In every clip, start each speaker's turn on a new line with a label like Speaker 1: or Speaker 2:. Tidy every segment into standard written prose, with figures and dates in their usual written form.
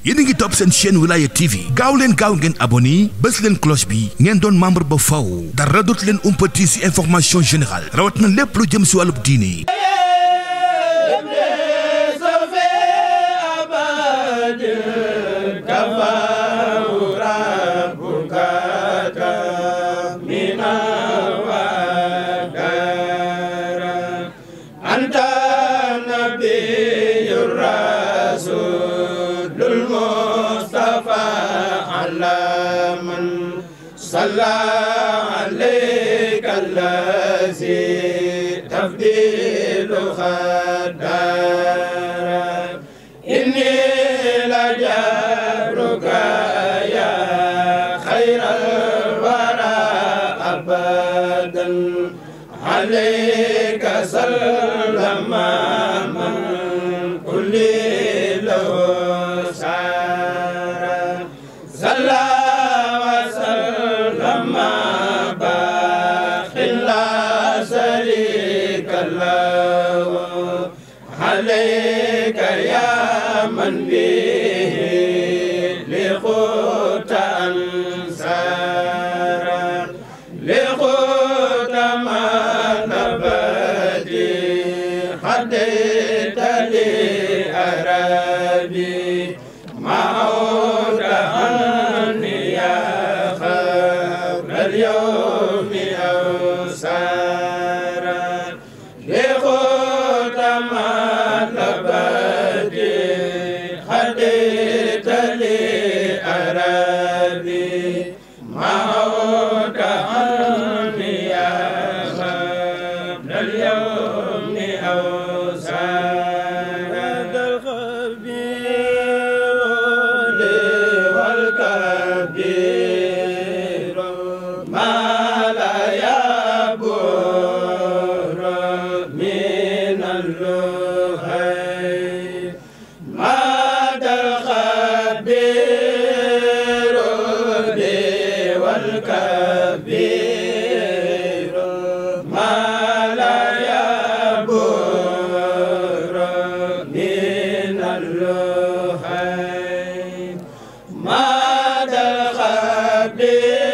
Speaker 1: yéen a ngi topp seen chaîne Wilaya TV gaaw leen gaaw ngeen abonné bës leen cloche bi ngeen doon membre ba faw dara dootu leen umpati ci information générale rawat na lépp lu jëm ci wàllub diine.
Speaker 2: صلى عليك الذي تفضيل خدار إني لجارك يا خير الورى أبدا عليك سلم من كل له سار صلى عليك يا من به لخوت أنصار لخوت ما نبتي خديت لي أرابي معود عني يا خبر اليوم أوسار لخوت ما خديت لي أرابي معود عني يا قبل اليوم أوسار الخبير والكبير ما لا يبور من اللهي والكبير ما لا يبور من اللهي ماذا الخبير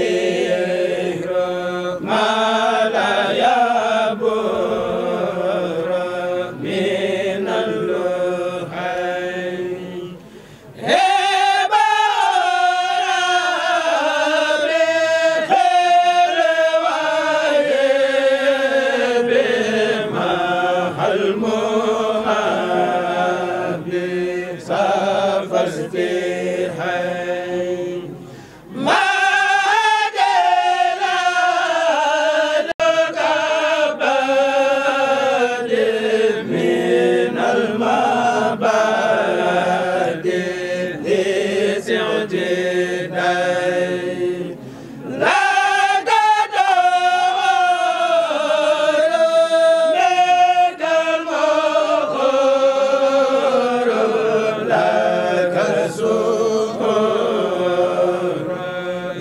Speaker 2: والكبير ما لا يبور من اللهي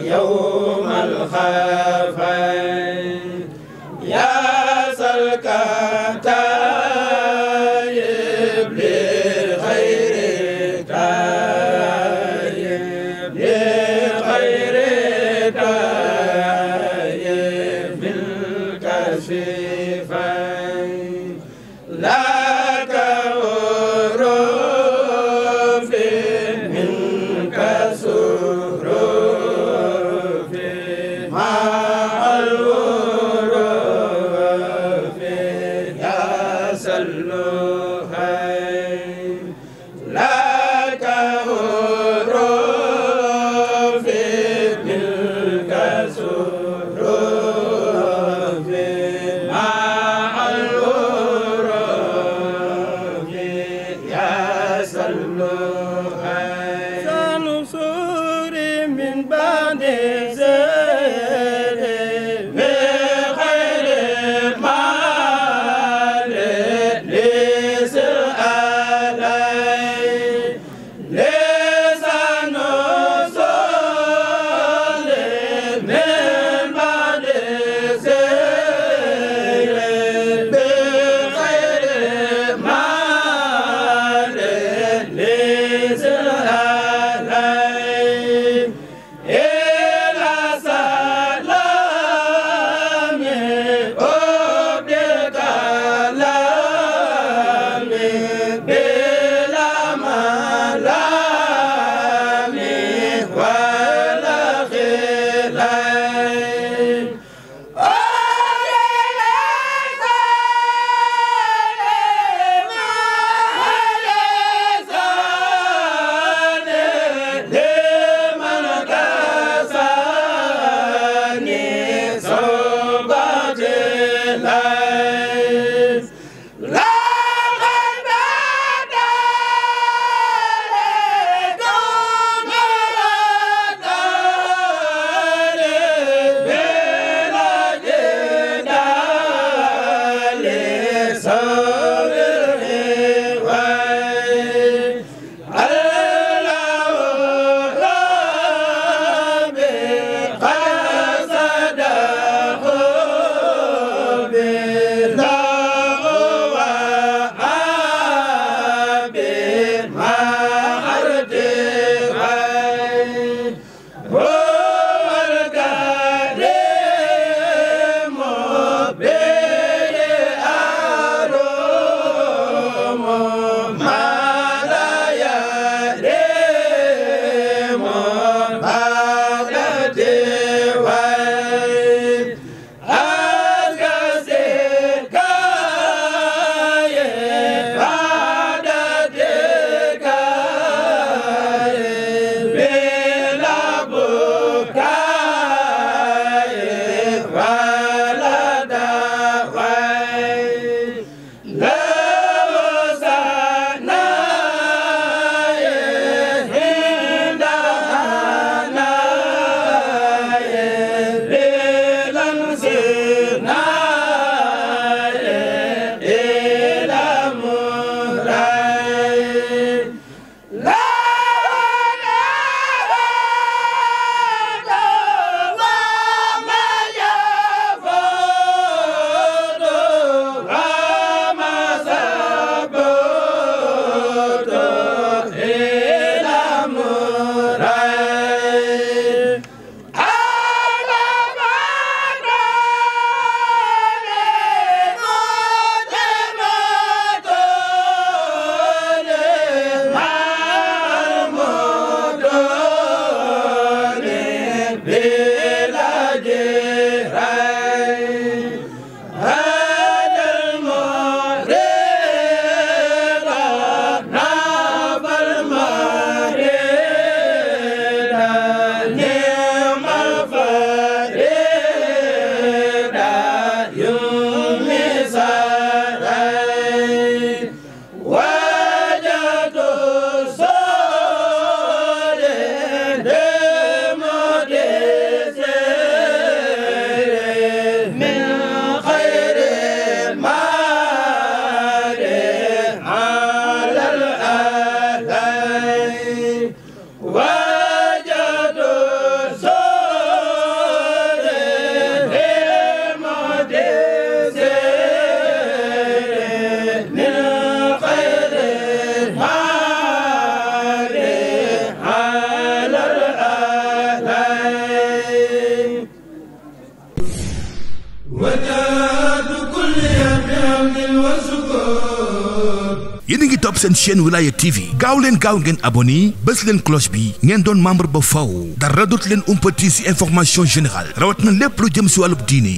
Speaker 2: يوم الخفين يا سلكة تايب لخير تايب لخير تايب بالكشفين لك ورف منك سرور مع الورف يا سلوهين لك ورف منك سرور مع
Speaker 1: yéen a ngi topp seen chaîne Wilaya TV gaaw leen ngeen abonné bës leen cloche bi ngeen doon membre ba faw dara dootu leen umpati ci information générale rawat na lépp lu jëm ci wàllub diine